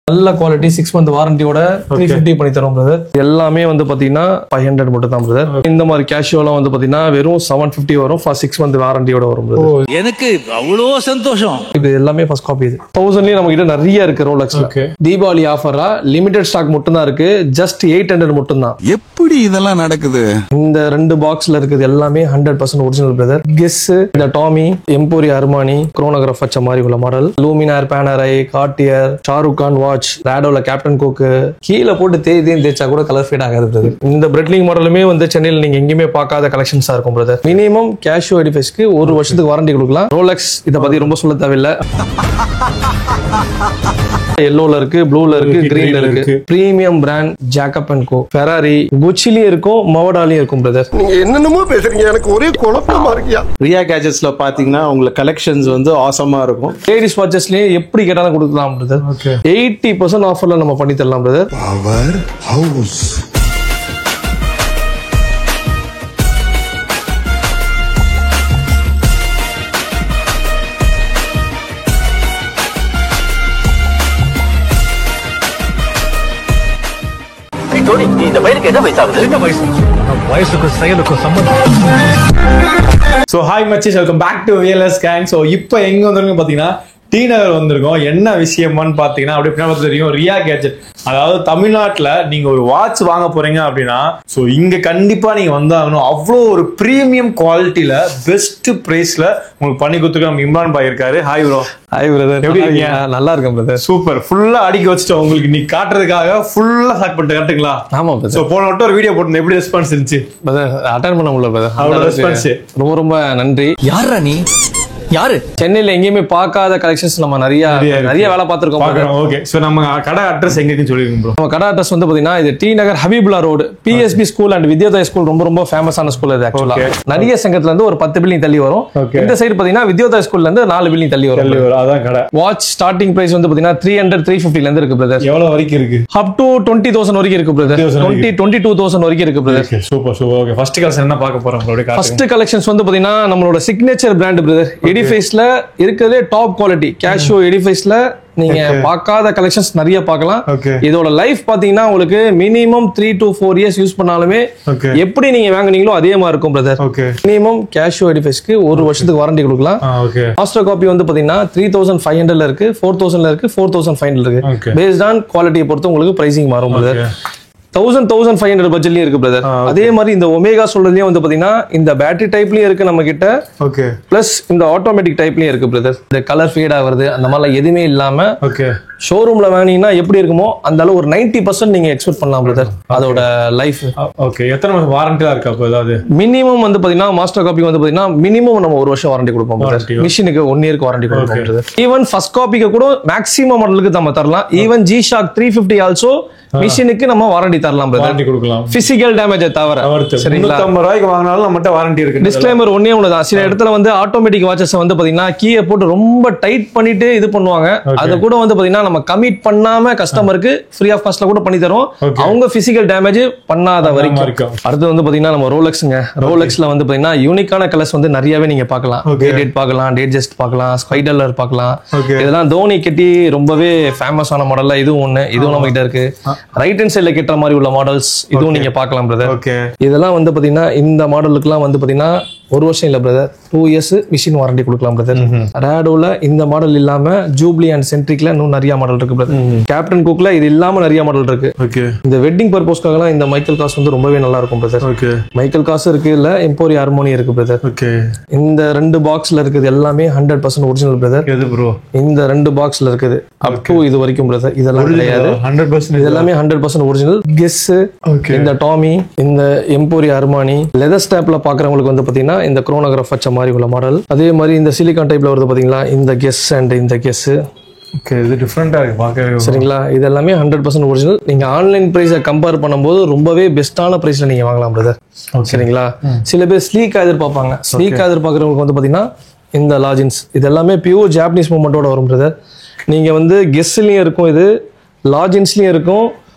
நல்ல quality 6 month வாரண்டியோட 350 பண்ணி தரோம் பிரதர். எல்லாமே வந்து பாத்தீங்கன்னா 500 மட்டும் தான் பிரதர். இந்த மாதிரி கேஷுவலாம் வந்து பாத்தீங்கன்னா வெறும் 750 வரும். 6 month வாரண்டியோட வரும் பிரதர். எனக்கு அவ்வளோ சந்தோஷம். இது எல்லாமே ஃபர்ஸ்ட் காப்பி. இது 1000லயே நம்ம கிட்ட நிறைய இருக்கு ரோலெக்ஸ்ல. தீபாவளி ஆஃபரா லிமிடெட் ஸ்டாக் மட்டும் தான் இருக்கு. ஜஸ்ட் 800 மட்டும் தான். எப்படி இதெல்லாம் நடக்குது? இந்த ரெண்டு பாக்ஸ்ல இருக்குது எல்லாமே 100% ஒரிஜினல் பிரதர். கெஸ், இந்த டாமி, எம்போரியா அர்மானி, குரோனோகிராஃப் வச்ச மாதிரி உள்ள model, Luminor, Panerai, Cartier, Shahrukh Khan watch, ராடோல கேப்டன் கோக்கு, கீழே போட்டு தேய்ச்சா கூட கலர் ஃபேட் ஆகாது பிரதர். இந்த பிரெட்லிங் மாடலுமே வந்து சென்னையில் நீங்க எங்கேயுமே பார்க்காத கலெக்ஷன்ஸா இருக்கும் பிரதர். மினிமம் கேஷுவல் எடிஃபைஸ்க்கு 1 வருஷத்துக்கு வாரண்டி கொடுக்கலாம். ரோலெக்ஸ் இதை பத்தி ரொம்ப சொல்ல தேவையில்லை. எல்லோல இருக்கு, ப்ளூல இருக்கு, கிரீன்ல இருக்கு. Premium brand Jacob and Co, Ferrari, குச்சிலயும் இருக்கும், மவடாலயும் இருக்கும் பிரதர். நீங்க என்னென்னமோ பேசுறீங்க, எனக்கு ஒரே குழப்பமா இருக்கியா. ரியா கேஜெட்ஸ்ல பாத்தீங்கன்னா உங்களுக்கு கலெக்ஷன்ஸ் வந்து ஆசமா இருக்கும். லேடிஸ் வாட்சஸ்லயே எப்படி கேட்டாலும் கொடுக்கலாம் பிரதர். 80% ஆஃபர்ல நம்ம பண்ணி தரலாம் பிரதர். பவர் ஹவுஸ் இந்த பையனுக்கு என்ன வயசாகுது? என்ன வயசு? வயசுக்கும் செயலுக்கும் சம்பந்தம். ஸோ ஹாய் மச்சீஸ், welcome back to VLS gang. So இப்போ எங்க வந்திருக்கோம் பாத்தீங்கன்னா டி நகர் வந்திருக்கோம். என்ன விஷயமானு பாத்தீங்கன்னா அப்படி பின்னாடி தெரியும், ரியா கேஜெட். அதாவது தமிழ்நாட்டுல நீங்க ஒரு வாட்ச் வாங்க போறீங்க அப்படின்னா ஸோ இங்க கண்டிப்பா நீங்க வந்தாகணும். அவ்வளோ ஒரு பிரீமியம் குவாலிட்டியில பெஸ்ட் பிரைஸ்ல உங்களுக்கு பண்ணி கொடுத்துருக்க நம்ம இம்ரான் பாய் இருக்காரு. Hi bro. ஹாய் பிரதர், எப்படி இருக்கீங்க? நல்லா இருக்கேன் பிரதர். சூப்பர். ஃபுல்லா அடிக்க வச்சுட்டோம் உங்களுக்கு நீ காட்டுறதுக்காக. ஃபுல்லா ஸ்டார்ட் பண்ணிட்டு கரெக்டுங்களா? ஆமா பிரதர். ஸோ போன வட்டம் ஒரு வீடியோ போட்டு எப்படி ரெஸ்பான்ஸ் இருந்துச்சு பிரதர்? அட்டெண்ட் பண்ண முடியல பிரதர். அவ்வளோ ரெஸ்பான்ஸ். ரொம்ப ரொம்ப நன்றி. யாரா நீ? யாரு? சென்னையில எங்கேயுமே பார்க்காத கலெக்ஷன்ஸ் நம்ம நிறைய வேலை பார்த்திருக்கோம். ஓகே, சோ நம்ம கடை அட்ரஸ் எங்க இருக்குன்னு சொல்லிருங்க ப்ரோ. நம்ம கடை அட்ரஸ் வந்து பாத்தீங்கன்னா இது T Nagar Habibullah road, PSB school and Vidyodaya school. ரொம்ப ரொம்ப ஃபேமஸான ஸ்கூல் இது. ஆக்சுவலா நிறைய சங்கத்துல இருந்து ஒரு 10 பில்டிங் தள்ளி வரும். இந்த சைடு பாத்தீங்கன்னா வித்யோதய ஸ்கூல்ல இருந்து 4 பில்டிங் தள்ளி வரும். அதான் கடை. வாட்ச் ஸ்டார்டிங் பிரைஸ் வந்து பாத்தீங்கன்னா 300 350 ல இருந்து இருக்கு பிரதர். எவ்வளவு வரைக்கும் இருக்கு? அப் டு 20,000 வரைக்கும் இருக்கு பிரதர். 22,000 வரைக்கும் இருக்கு brother. Super super. Okay, first collection என்ன பார்க்க போறோம் ப்ரோ? ஃபர்ஸ்ட் கலெக்ஷன்ஸ் வந்து பாத்தீங்கன்னா நம்மளோட சிக்னேச்சர் பிராண்ட் பிரதர். எடிஃபைஸ்ல இருக்கிறதே டாப் குவாலிட்டி கேஷுவோ எடிஃபைஸ்ல நீங்க பார்க்காத கலெக்ஷன்ஸ் நிறைய பார்க்கலாம். இதோட லைஃப் பாத்தீங்கன்னா உங்களுக்கு மினிமம் 3 to 4 இயர்ஸ் யூஸ் பண்ணாலுமே எப்படி நீங்க வாங்குனீங்களோ அதே மாதிரி இருக்கும் பிரதர். மினிமம் கேஷுவோ எடிஃபைஸ்க்கு 1 வருஷத்துக்கு வாரண்டி கொடுக்கலாம். மாஸ்டர் காப்பி வந்து பாத்தீங்கன்னா 3,500 ல இருக்கு, 4,000 ல இருக்கு, 4,500 ல இருக்கு. பேஸ்ட் ஆன் குவாலிட்டியை பொறுத்து உங்களுக்கு பிரைசிங் மாறும் பிரதர். 1,500 பட்ஜெட்லயும் இருக்கு பிரதர். அதே மாதிரி இந்த ஒமேகா சொல்றதுலயும் வந்து பாத்தீங்கன்னா இந்த பேட்டரி டைப்லயும் இருக்கு நம்ம கிட்ட. பிளஸ் இந்த ஆட்டோமேட்டிக் டைப்லயும் இருக்கு பிரதர். இந்த கலர் ஃபேட் ஆகுறது அந்த மாதிரி எதுவுமே இல்லாம ஷோரூம்ல வாங்கினீங்கன்னா எப்படி இருக்குமோ அந்த அளவு ஒரு 90% நீங்க எக்ஸ்பெக்ட் பண்ணலாம் பிரதர். அதோட லைஃப். ஓகே, எத்தனை வருஷம் வாரண்டியா இருக்கு அப்போ? ஏதாவது மினிமம் வந்து பாத்தீங்கன்னா மாஸ்டர் காப்பி வந்து பாத்தீங்கன்னா மினிமம் நம்ம 1 வருஷம் வாரண்டி கொடுப்போம் பிரதர். மிஷினுக்கு 1 இயருக்கு வாரண்டி கொடுப்போம் பிரதர். ஈவன் ஃபர்ஸ்ட் காப்பிக்கு கூட மேக்ஸிமம் மாடலுக்கு நம்ம தரலாம். ஈவன் ஜி ஷாக் 350 ஆல்சோ மிஷினுக்கு நம்ம வாரண்டி தரலாம் பிரதர். வாரண்டி கொடுக்கலாம். பிசிக்கல் டேமேஜ் தவிர. சரிங்களா? 350 ரூபாய்க்கு வாங்குனாலும் நம்மட்ட வாரண்டி இருக்கு. டிஸ்க்ளைமர் ஒண்ணே ஒண்ணுதான். சில இடத்துல வந்து ஆட்டோமேட்டிக் வாட்சஸ் வந்து பாத்தீங்கன்னா கீயை போட்டு ரொம்ப டைட் பண்ணிட்டு இது பண்ணுவாங்க. அது கூட வந்து பாத்தீங்கன்னா நம்ம கமிட் பண்ணாம கஸ்டமருக்கு ஃப்ரீ ஆஃப் காஸ்ட்ல கூட பண்ணி தரோம். அவங்க பிசிக்கல் டேமேஜ் பண்ணாத வரைக்கும். அடுத்து வந்து பாத்தீங்கன்னா நம்ம ரோலெக்ஸ்ங்க. ரோலெக்ஸ்ல வந்து பாத்தீங்கன்னா யூனிக்கான கலர்ஸ் வந்து நிறையவே நீங்க பார்க்கலாம். டேட் பார்க்கலாம், டேட் ஜஸ்ட் பார்க்கலாம், ஸ்பைடர்லர் பார்க்கலாம். இதெல்லாம் தோனி கட்டி ரொம்பவே ஃபேமஸான மாடல்ல இதுவும் ஒண்ணு. இதுவும் நம்ம கிட்ட இருக்கு. ரைட் ஹேண்ட் சைடுல கெட்டுற மாதிரி உள்ள மாடல்ஸ் இதுவும் நீங்க பார்க்கலாம் பிரதர். இதெல்லாம் வந்து பாத்தீங்கன்னா இந்த மாடலுக்குலாம் வந்து பாத்தீங்கன்னா 1 வருஷம் இல்ல பிரதர், 2 இயர்ஸ் மிஷின் வாரண்டி கொடுக்கலாம் பிரதர். ராடோல இந்த மாடல் இல்லாம ஜூப்ளி அண்ட் சென்ட்ரிக்ல இன்னும் நிறைய மாடல் இருக்கு பிரதர். கேப்டன் குக்ல இது இல்லாம நிறைய மாடல் இருக்கு. இந்த வெட்டிங் பர்பஸ்க்காக இந்த மைக்கேல் காஸ் வந்து ரொம்பவே நல்லா இருக்கும் பிரதர். மைக்கேல் காஸ் இருக்கு, இல்ல எம்போரியா அர்மானி இருக்கு பிரதர். இந்த 2 பாக்ஸ்ல இருக்குது எல்லாமே 100% ஒரிஜினல் பிரதர். எது ப்ரோ? இந்த 2 பாக்ஸ்ல இருக்குது அப் டு இது வரைக்கும் பிரதர். இதெல்லாம் கிடையாது, 100% இதெல்லாமே 100% ஒரிஜினல். கெஸ், இந்த டாமி, இந்த எம்போரியா அர்மானி, லெதர் ஸ்டாப்ல பாக்குறவங்களுக்கு வந்து பாத்தீங்கன்னா இந்த குரோனோகிராஃப் வச்ச மாதிரி உள்ள மாடல். அதே மாதிரி இந்த சிலிகான் டைப்ல வருது பாத்தீங்களா, இந்த கெஸ் அண்ட் இந்த கெஸ். ஓகே, இது டிஃபரெண்டா இருக்கு பார்க்கவே. சரிங்களா? இது எல்லாமே 100% ஒரிஜினல். நீங்க ஆன்லைன் பிரைஸை கம்பேர் பண்ணும்போது ரொம்பவே பெஸ்டான பிரைஸ்ல நீங்க வாங்கலாம் பிரதர். சரிங்களா? சில பேர் ஸ்லீக்கா எதிர்பார்ப்பாங்க. ஸ்லீக்கா எதிர்பார்க்கறவங்களுக்கு வந்து பாத்தீங்கன்னா இந்த லாஜின்ஸ் இது எல்லாமே பியூர் ஜாப்பனீஸ் மூமெண்டோட வரும் பிரதர். நீங்க வந்து கெஸ்லயும் இருக்கும், இது லாஜின்ஸ்லயும் இருக்கும்,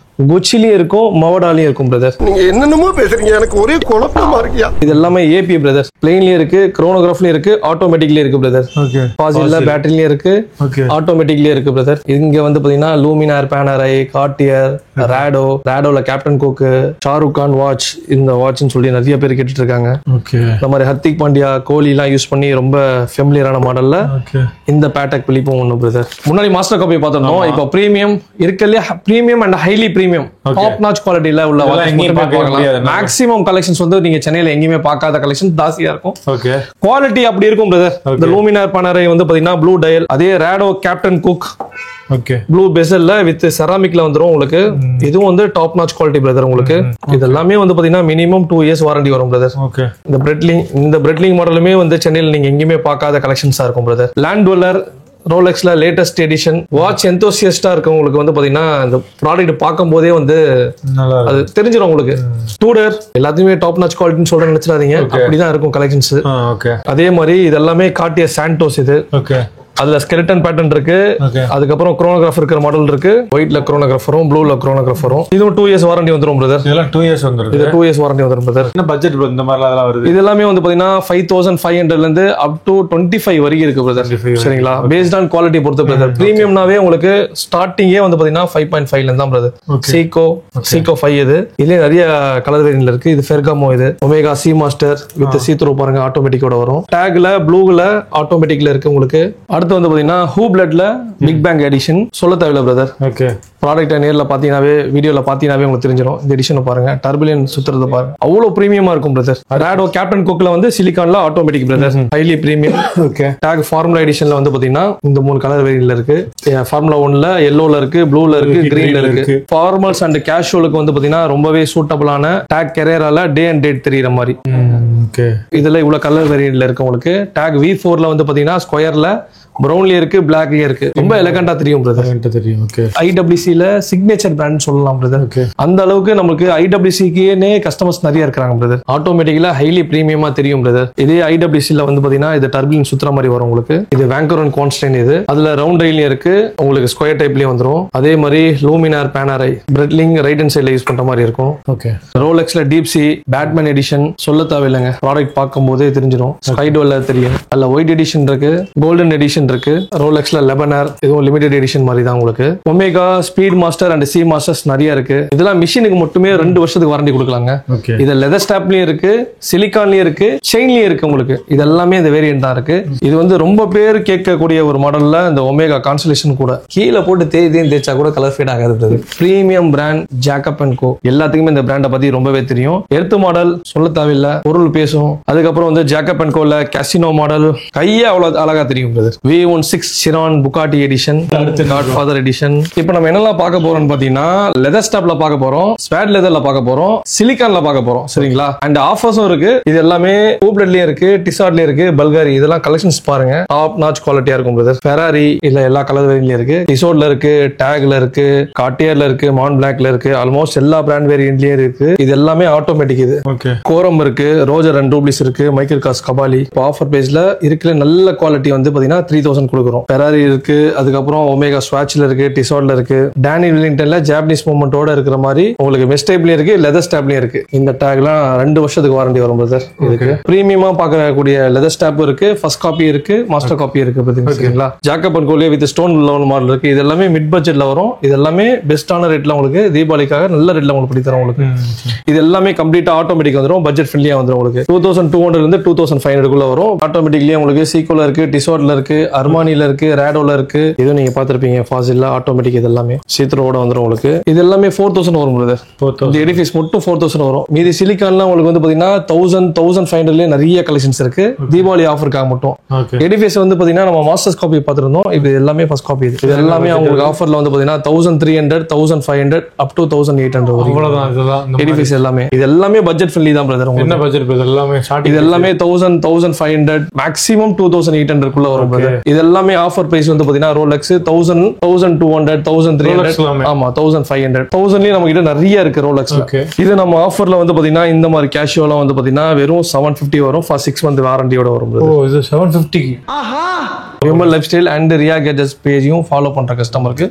குச்சிலயும் இருக்கும், மவடாலையும் இருக்கும் பிரதர். நீங்க என்னென்னமோ பேசுறீங்க, எனக்கு ஒரே குழப்பமா இருக்கியா. இது எல்லாமே ஏபி பிரதர். பிளெயின்லயும் இருக்கு, குரோனோகிராஃப்லயும் இருக்கு, ஆட்டோமேட்டிக்லயும் இருக்கு பிரதர். ஓகே. பாசில்ல பேட்டரிலயும் இருக்கு, ஓகே. ஆட்டோமேட்டிக்லயும் இருக்கு பிரதர். இங்க வந்து பாத்தீங்கன்னா லூமினார், பேனரை, கார்டியர், ராடோல Captain Cook, Shahrukh Khan watch, இந்த வாட்ச்னு சொல்லி நிறைய பேர் கேட்டுட்டு இருக்காங்க. ஓகே. இந்த மாதிரி ஹர்திக் பாண்டியா, கோலி எல்லாம் யூஸ் பண்ணி ரொம்ப ஃபெமிலியரான மாடல்ல இந்த பேட்டக் பிலிப்பும் ஒண்ணு பிரதர். முன்னாடி மாஸ்டர் காப்பி பார்த்திருந்தோம். இப்போ பிரீமியம் இருக்கலையே, premium and highly premium top notch குவாலிட்டில உள்ள மேக்ஸிமம் கலெக்ஷன்ஸ் வந்து நீங்க சென்னையில எங்கேயுமே பார்க்காத கலெக்ஷன் தாசியா இருக்கும். ஓகே. குவாலிட்டி அப்படி இருக்கும் பிரதர். இந்த லூமினார் பேனரை வந்து பாத்தீங்கன்னா ப்ளூ டயல், அதே Rado Captain Cook okay blue பெசல்ல வித் செராமிக்ல வந்துரும் உங்களுக்கு. இதுவும் வந்து டாப் நாச் குவாலிட்டி பிரதர் உங்களுக்கு. இது எல்லாமே வந்து பாத்தீங்கன்னா மினிமம் 2 இயர்ஸ் வாரண்டி வரும் பிரதர். ஓகே. இந்த பிரெட்லிங் மாடலுமே வந்து சென்னையில் நீங்க எங்கேயுமே பார்க்காத கலெக்ஷன்ஸா இருக்கும் பிரதர். லேண்ட் டுவெல்லர் ரோலெக்ஸ்ல லேட்டஸ்ட் எடிஷன் வாட்ச் எந்தோசியஸ்டா இருக்கவங்களுக்கு வந்து பாத்தீங்கன்னா இந்த ப்ராடக்ட் பார்க்கும் போதே வந்து அது தெரிஞ்சிடும் உங்களுக்கு. டூடர் எல்லாத்தையுமே டாப் நாச் குவாலிட்டின்னு சொல்ற நினைச்சிடாதீங்க, அப்படிதான் இருக்கும் கலெக்ஷன்ஸ். அதே மாதிரி இது எல்லாமே காட்டிய சாண்டோஸ். இது அதுல ஸ்கெலிட்டன் பேட்டர்ன் இருக்கு. அதுக்கப்புறம் குரோனோகிராஃப் இருக்கிற மாடல் இருக்கு. ஒயிட்ல குரோனோகிராஃபரும் ப்ளூல குரோனோகிராஃபரும். இதுவும் 2 இயர்ஸ் வாரண்டி வந்துரும் பிரதர். இதெல்லாம் 2 இயர்ஸ் வந்துரும். இது 2 இயர்ஸ் வாரண்டி வந்துரும் பிரதர். என்ன பட்ஜெட் இந்த மாதிரி அதெல்லாம் வருது? இது எல்லாமே வந்து பாத்தீங்கன்னா 5500 ல இருந்து அப் டு 25 வரைக்கும் இருக்கு பிரதர். சரிங்களா? பேஸ்ட் ஆன் குவாலிட்டி பொறுத்து பிரதர். பிரீமியம்னாவே உங்களுக்கு ஸ்டார்டிங்கே வந்து பாத்தீங்கன்னா 5.5 ல இருந்து தான் பிரதர். சீகோ 5 இது. இதுல நிறைய கலர் வேரியன்ட்ல இருக்கு. இது ஃபெர்காமோ, இது ஒமேகா சி மாஸ்டர் வித் சீத்ரோ பாருங்க, ஆட்டோமேட்டிக்கோட வரும். டேக்ல ப்ளூல ஆட்டோமேட்டிக்ல இருக்கு உங்களுக்கு. அடுத்து வந்து பாத்தீங்கன்னா ஹூ பிளட்ல பிக் பேங் எடிஷன் சொல்ல தேவையில்ல பிரதர். ஓகே. ப்ராடக்ட்டை நேர்ல பாத்தீங்கன்னாவே, வீடியோல பாத்தீங்கன்னாவே உங்களுக்கு தெரிஞ்சிடும். இந்த எடிஷனை பாருங்க, டர்புலன் சுத்துறது பாருங்க, அவ்வளவு பிரீமியமா இருக்கும் பிரதர். ராடோ கேப்டன் குக்ல வந்து சிலிகான்ல automatic brother, highly premium. Okay. TAG Formula எடிஷன்ல வந்து பாத்தீங்கன்னா இந்த 3 கலர் வேரியன்ட்ல இருக்கு. ஃபார்முலா 1ல yellowல இருக்கு, ப்ளூல இருக்கு, கிரீன்ல இருக்கு. ஃபார்மல்ஸ் அண்ட் கேஷுவலுக்கு வந்து பாத்தீங்கன்னா ரொம்பவே சூட்டபிளான டாக் கெரேரால டே அண்ட் டேட் தெரியுற மாதிரி. ஓகே. இதுல இவ்வளவு கலர் வேரியன்ட்ல இருக்கு உங்களுக்கு. டாக் V4ல வந்து பாத்தீங்கன்னா ஸ்கொயர்ல ப்ரௌன்லயே இருக்கு, பிளாக்லயே இருக்கு. ரொம்ப எலகண்டா தெரியும் பிரதர். தெரியும். ஓகே. IWC-ல சிக்னேச்சர் பிராண்ட் சொல்லலாம் பிரதர். அந்த அளவுக்கு நமக்கு IWC-க்குனே கஸ்டமர்ஸ் நிறைய இருக்காங்க பிரதர். ஆட்டோமேட்டிக்கலா ஹைலி பிரீமியமா தெரியும் பிரதர். இதே IWC-ல வந்து பாத்தீங்கன்னா இது டர்புலன் சுத்துற மாதிரி வரும் உங்களுக்கு. இது வாங்கர் அண்ட் கான்ஸ்டன்ட். இது அதுல ரவுண்ட் டைலயும் இருக்கு, உங்களுக்கு ஸ்கொயர் டைப்லயும் வந்துரும். அதே மாதிரி Luminor Panerai Breitling right hand சைடுல யூஸ் பண்ற மாதிரி இருக்கும். ஓகே. ரோலெக்ஸ்ல டீப் சி பேட்மேன் எடிஷன் சொல்ல தேவையில்லைங்க, ப்ராடக்ட் பார்க்கும் போதே தெரிஞ்சிடும். ஸ்கைடோல தெரியும். அதுல ஒயிட் எடிஷன் இருக்கு, கோல்டன் எடிஷன் இருக்கு. ரோலெக்ஸ்ல லெபனர், இதுவும் லிமிடெட் எடிஷன் மாதிரி தான் உங்களுக்கு. Omega, Speedmaster and Seamasters நிறைய இருக்கு. இதெல்லாம் மிஷினுக்கு மட்டுமே 2 வருஷத்துக்கு வாரண்டி கொடுக்கலாங்க. இது லெதர் ஸ்டாப்லயும் இருக்கு, சிலிகான்லயும் இருக்கு, செயின்லயும் இருக்கு உங்களுக்கு. இது எல்லாமே இந்த வேரியன்ட் தான் இருக்கு. இது வந்து ரொம்ப பேர் கேட்கக்கூடிய ஒரு மாடல்ல இந்த ஒமேகா கான்சலேஷன் கூட கீழே போட்டு தேய்ச்சா கூட கலர் ஃபேட் ஆகாது. பிரீமியம் பிராண்ட் ஜாக்கப் அண்ட் கோ. எல்லாத்துக்குமே இந்த பிராண்டை பத்தி ரொம்பவே தெரியும். எர்த் மாடல் சொல்ல தேவையில்லை, பொருள் பேசும். அதுக்கப்புறம் வந்து ஜாக்கப் அண்ட் கோல கேசினோ மாடல் கையே அவ்வளவு அழகா தெரியும் brother. V16 Chiron Bugatti edition, அடுத்து Godfather எடிஷன். இப்போ நம்ம என்னெல்லாம் பார்க்க போறோம்னு பாத்தீங்கன்னா லெதர் ஸ்டாப்ல பார்க்க போறோம், ஸ்வாட் லெதர்ல பார்க்க போறோம், சிலிகான்ல பார்க்க போறோம். சரிங்களா? அண்ட் ஆஃபர்ஸும் இருக்கு. இது எல்லாமே ஹூப்லெட்லயே இருக்கு, டிசார்ட்லயே இருக்கு, பல்காரி. இதெல்லாம் கலெக்ஷன்ஸ் பாருங்க, டாப் நாச் குவாலிட்டியா இருக்கும் பிரதர். ஃபெராரி இல்ல எல்லா கலர் வேரியன்ட்லயும் இருக்கு, டிசோர்ட்ல இருக்கு, டாக்ல இருக்கு, கார்டியர்ல இருக்கு, மான் பிளாக்ல இருக்கு, ஆல்மோஸ்ட் எல்லா பிராண்ட் வேரியன்ட்லயும் இருக்கு. இது எல்லாமே ஆட்டோமேட்டிக். இது கோரம் இருக்கு, ரோஜர் அண்ட் ரூப்ளிஸ் இருக்கு, மைக்கேல் காஸ் கபாலி. ஆஃபர் பேஸ்ல இருக்கிற நல்ல குவாலிட்டி வந்து பாத்தீங்கன்னா 3000 கொடுக்குறோம். ஃபெராரி இருக்கு, அதுக்கப்புறம் ஒமேகா ஸ்வாட்ச்ல இருக்கு, டிசார்ட்ல இருக்கு, டேனி வில்லிங்டன்ல ஜாப்பனீஸ் மூவ்மெண்டோட இருக்கிற மாதிரி உங்களுக்கு மெஸ்டைப்லயும் இருக்கு, லெதர் ஸ்டாப்லயும் இருக்கு. இந்த டேக்லாம் 2 வருஷத்துக்கு வாரண்டி வரும் பிரதர். இதுக்கு பிரீமியமா பார்க்கக்கூடிய லெதர் ஸ்டாப் இருக்கு, ஃபர்ஸ்ட் காப்பி இருக்கு, மாஸ்டர் காப்பி இருக்கு பாத்தீங்களா. ஜாக்கப் அண்ட் கோலியே வித் ஸ்டோன் லோன் மாடல் இருக்கு. இது எல்லாமே மிட் பட்ஜெட்ல வரும். இது எல்லாமே பெஸ்டான ரேட்ல உங்களுக்கு தீபாவளிக்காக நல்ல ரேட்ல உங்களுக்கு பண்ணி தரோம் உங்களுக்கு. இது எல்லாமே கம்ப்ளீட்டா ஆட்டோமேட்டிக் வந்துரும், பட்ஜெட் ஃப்ரெண்ட்லியா வந்துரும் உங்களுக்கு. 2200 இருந்து 2500 குள்ள வரும். ஆட்டோமேட்டிக்லயே உங்களுக்கு சீக்கோல இருக்கு, டிசார்ட்ல இருக்கு, அர்மானில இருக்கு, ராடோல இருக்கு. இது நீங்க பாத்திருப்பீங்க, ஃபாசில்ல ஆட்டோமேட்டிக். இது எல்லாமே சீத்ரோட வந்துரும் உங்களுக்கு. இது எல்லாமே 4000 வரும் பிரதர். இந்த எடிஃபைஸ் மட்டும் 4000 வரும். மீதி சிலிகான்லாம் உங்களுக்கு வந்து பாத்தீங்கன்னா 1500 நிறைய கலெக்ஷன்ஸ் இருக்கு. தீபாவளி ஆஃபருக்காக மட்டும். எடிஃபைஸ் வந்து பாத்தீங்கன்னா நம்ம மாஸ்டர்ஸ் காப்பி பாத்துருந்தோம். இது எல்லாமே ஃபர்ஸ்ட் காப்பி. இது எல்லாமே உங்களுக்கு ஆஃபர்ல வந்து பாத்தீங்கன்னா 1300, 1500 அப் டு 1800 வரும். அவ்வளவுதான். இதெல்லாம் எடிஃபைஸ் எல்லாமே. இது எல்லாமே பட்ஜெட் ஃப்ரெண்ட்லி தான் பிரதர். என்ன பட்ஜெட் பிரதர்? எல்லாமே இது எல்லாமே 1000, 1500 மேக்ஸிமம் 2800 குள்ள வரும் பிரதர். இது எல்லாமே ஆஃபர் பிரைஸ் வந்து பாத்தீங்கன்னா ரோலெக்ஸ் 1000, 1200, 1300, ஆமா 1500, 1000லயே நம்ம கிட்ட நிறைய இருக்கு ரோலெக்ஸ். இது நம்ம ஆஃபர்ல வந்து பாத்தீங்கன்னா இந்த மாதிரி கேஷுவலா வந்து பாத்தீங்கன்னா வெறும் 750 வரும். 6 மந்த் வாரண்டியோட வரும். ஓ இது 750. ஆஹா human lifestyle and Riya gadgets பேஜையும் ஃபாலோ பண்ற கஸ்டமருக்கு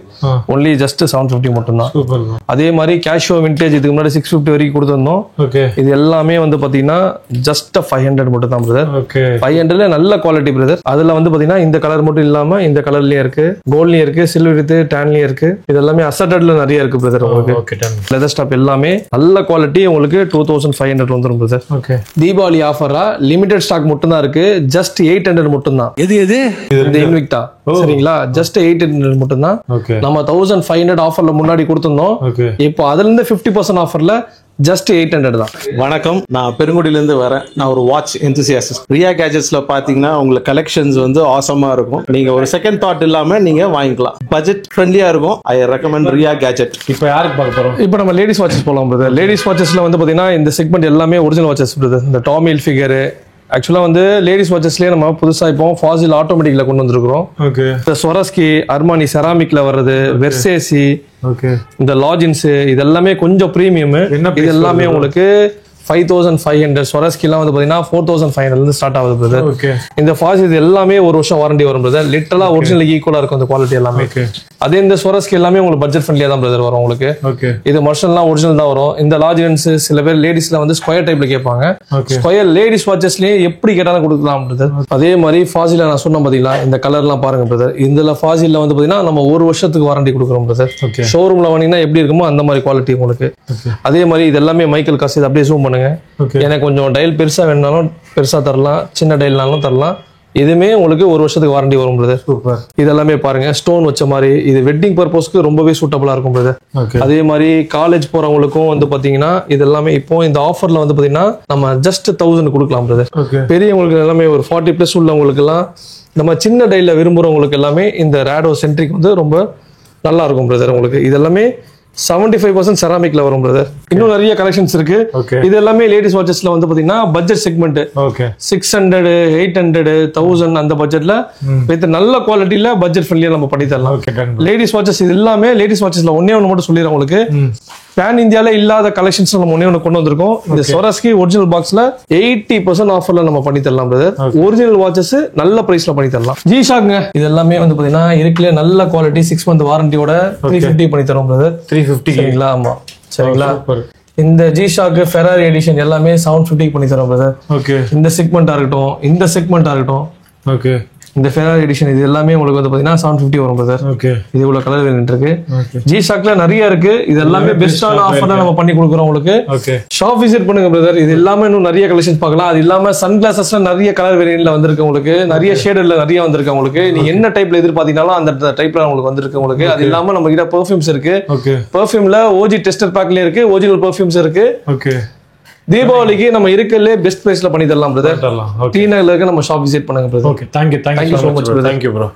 ஒன்லி ஜஸ்ட் 750 மட்டும் தான். சூப்பர். அதே மாதிரி கேஷோ விண்டேஜ் இதுக்கு முன்னாடி 650 வரைக்கும் கொடுத்திருந்தோம். ஓகே. இது எல்லாமே வந்து பாத்தீங்கன்னா ஜஸ்ட் 500 மட்டும் தான் பிரதர். ஓகே. 500ல நல்ல குவாலிட்டி பிரதர். அதுல வந்து பாத்தீங்கன்னா இந்த கலர் மட்டும் இல்லாம இந்த கலர்லயும் இருக்கு, கோல்ட்லயும் இருக்கு, சில்வர் வித் டேன்லயும் இருக்கு. இது எல்லாமே அசட்டட்ல நிறைய இருக்கு பிரதர் உங்களுக்கு. Okay done. லெதர் ஸ்டாப் எல்லாமே நல்ல குவாலிட்டி உங்களுக்கு 2500 வந்துரும் பிரதர். ஓகே. தீபாவளி ஆஃபரா லிமிடெட் ஸ்டாக் மட்டும் தான் இருக்கு. ஜஸ்ட் 800 மட்டும் தான். எது எது இந்த இன்விக்டா சரிங்களா, ஜஸ்ட் 800 மட்டும் தான். ஓகே. நம்ம 1500 ஆஃபர்ல முன்னாடி கொடுத்திருந்தோம். ஓகே. இப்போ அதுல இருந்து 50% ஆஃபர்ல ஜஸ்ட் 800 தான். வணக்கம், நான் பெருங்குடியிலேருந்து வரேன். நான் ஒரு வாட்ச் என்தூசியாசிஸ்ட். ரியா கேஜெட்ஸ்ல பாத்தீங்கன்னா உங்களுக்கு கலெக்ஷன்ஸ் வந்து ஆசமா இருக்கும். நீங்க ஒரு செகண்ட் தாட் இல்லாம நீங்க வாங்கிக்கலாம். பட்ஜெட் ஃப்ரெண்ட்லியா இருக்கும். I recommend Riya gadget. இப்போ யாருக்கு பார்க்க போறோம்? இப்போ நம்ம லேடிஸ் வாட்சஸ் போலாம் பிரதர். லேடிஸ் வாட்சஸ்ல வந்து பாத்தீங்கன்னா இந்த செக்மெண்ட் எல்லாமே ஒரிஜினல் வாட்சஸ் பிரதர். இந்த டாமி ஹில்ஃபிகர் ஆக்சுவலா வந்து லேடிஸ் வாட்சஸ்லயே நம்ம புதுசா இப்போ ஃபாசில் ஆட்டோமேட்டிக்ல கொண்டு வந்திருக்கிறோம். ஓகே. இந்த ஸ்வரஸ்கி, அர்மானி செராமிக்ல வர்றது, வெர்சேசி, ஓகே. இந்த லாஜின்ஸ் இது எல்லாமே கொஞ்சம் பிரீமியம். என்ன இது எல்லாமே உங்களுக்கு 5500. ஸ்வரஸ்கிலாம் வந்து பாத்தீங்கன்னா 4500 இருந்து ஸ்டார்ட் ஆகுது பிரதர். ஓகே. இந்த ஃபாஸ் இது எல்லாமே ஒரு வருஷம் வாரண்டி வரும் பிரதர். லிட்டரலா ஒரிஜினல் ஈக்குவலா இருக்கும் இந்த குவாலிட்டி எல்லாமே. ஓகே. அதே இந்த ஸ்வரஸ்கி எல்லாமே உங்களுக்கு பட்ஜெட் ஃப்ரெண்ட்லியா தான் பிரதர் வரும் உங்களுக்கு. ஓகே. இது மர்ஷன்லாம் ஒரிஜினல் தான் வரும். இந்த லாஜின்ஸ் சில பேர் லேடிஸ்ல வந்து ஸ்கொயர் டைப்ல கேட்பாங்க. ஓகே. ஸ்கொயர் லேடிஸ் வாட்சஸ்லயே எப்படி கேட்டாலும் கொடுக்கலாம் பிரதர். அதே மாதிரி ஃபாசில நான் சொன்ன பாத்தீங்களா, இந்த கலர்லாம் பாருங்க பிரதர். இதுல ஃபாசில வந்து பாத்தீங்கன்னா நம்ம ஒரு வருஷத்துக்கு வாரண்டி கொடுக்குறோம் பிரதர். ஓகே. ஷோரூம்ல வாங்கினா எப்படி இருக்குமோ அந்த மாதிரி குவாலிட்டி உங்களுக்கு. அதே மாதிரி இது எல்லாமே மைக்கேல் காசு. இது அப்படியே ஜூம் பண்ணுங்க. ஓகே. எனக்கு கொஞ்சம் டைல் பெருசா வேணும்னாலும் பெருசா தரலாம், சின்ன டைல்னாலும் தரலாம். இதுமே உங்களுக்கு ஒரு வருஷத்துக்கு வாரண்டி வரும் பிரதர். சூப்பர். இதெல்லாமே பாருங்க ஸ்டோன் வச்ச மாதிரி. இது வெட்டிங் பர்பஸ்க்கு ரொம்பவே சூட்டபிளா இருக்கும் பிரதர். ஓகே. அதே மாதிரி காலேஜ் போறவங்களுக்கும் வந்து பாத்தீங்கன்னா இது எல்லாமே இப்போ இந்த ஆஃபர்ல வந்து பாத்தீங்கன்னா நம்ம ஜஸ்ட் 1000 கொடுக்கலாம் பிரதர். ஓகே. பெரியவங்களுக்கு எல்லாமே ஒரு 40+ உள்ளவங்களுக்கு எல்லாம், நம்ம சின்ன டைல்ல விரும்புறவங்களுக்கு எல்லாமே இந்த ரேடோ சென்ட்ரிக் வந்து ரொம்ப நல்லா இருக்கும் பிரதர் உங்களுக்கு. இது எல்லாமே 75% செராமிக்ல வரும் பிரதர். இன்னும் நிறைய கலெக்ஷன்ஸ் இருக்கு. ஓகே. இது எல்லாமே லேடிஸ் வாட்சஸ்ல வந்து பாத்தீங்கன்னா பட்ஜெட் செக்மெண்ட். ஓகே. 600, 800, 1000 அந்த பட்ஜெட்ல வித் நல்ல குவாலிட்டியில பட்ஜெட் ஃப்ரெண்ட்லியா நம்ம பண்ணி தரலாம். Okay done. லேடிஸ் வாட்சஸ் இது எல்லாமே லேடிஸ் வாட்சஸ்ல ஒன்னே ஒன்று மட்டும் சொல்லிடுறேன் உங்களுக்கு. பேன் இந்தியால இல்லாத கலெக்ஷன்ஸ் நம்ம ஒன்னே ஒன்று கொண்டு வந்திருக்கோம். இந்த ஸ்வரஸ்கி ஒரிஜினல் பாக்ஸ்ல 80% ஆஃபர்ல நம்ம பண்ணி தரலாம் பிரதர். ஒரிஜினல் வாட்சஸ் நல்ல பிரைஸ்ல பண்ணி தரலாம். ஜி ஷாக்ங்க இது எல்லாமே வந்து பாத்தீங்கன்னா இருக்குல நல்ல குவாலிட்டி 6 month வாரண்டியோட 350 பண்ணி தரோம் பிரதர். 350 சரிங்களா? ஆமா சரிங்களா. சூப்பர். இந்த ஜி ஷாக் ஃபெராரி எடிஷன் எல்லாமே 750 பண்ணி தரோம் பிரதர். ஓகே. இந்த செக்மெண்டா இருக்கட்டும், இந்த செக்மெண்டா இருக்கட்டும், ஓகே. இந்த ஃபெராரி எடிஷன் இது எல்லாமே உங்களுக்கு வந்து பாத்தீங்கன்னா 750 வரும் பிரதர். ஓகே. இது இவ்வளவு கலர் வேரியன்ட் இருக்கு. ஓகே. ஜி ஷாக்ல நிறைய இருக்கு. இது எல்லாமே பெஸ்டான ஆஃபர் தான் நம்ம பண்ணி கொடுக்குறோம் உங்களுக்கு. ஓகே. ஷாப் விசிட் பண்ணுங்க பிரதர். இது இல்லாம இன்னும் நிறைய கலெக்ஷன்ஸ் பார்க்கலாம். அது இல்லாம சன் கிளாஸஸ்ல நிறைய கலர் வேரியன்ட்ல வந்திருக்கு உங்களுக்கு. நிறைய ஷேடர்ல நிறைய வந்திருக்கு உங்களுக்கு. நீங்க என்ன டைப்ல எதிர்பார்த்தீங்கனாலும் அந்த டைப்ல உங்களுக்கு வந்திருக்கு உங்களுக்கு. அது இல்லாம நம்ம கிட்ட பெர்ஃபியூம்ஸ் இருக்கு. ஓகே. பெர்ஃபியூம்ல ஓஜி டெஸ்டர் பேக்ல இருக்கு, ஒரிஜினல் பெர்ஃபியூம்ஸ் இருக்கு. ஓகே. தீபாவளிக்கு நம்ம இருக்கலே பெஸ்ட் பிரைஸ்ல பண்ணி தரலாம் பிரதர். தரலாம். ஓகே. டி நகர்ல இருக்க நம்ம ஷாப் விசிட் பண்ணுங்க brother. Okay. Thank you Thank you so much, brother. Thank you bro.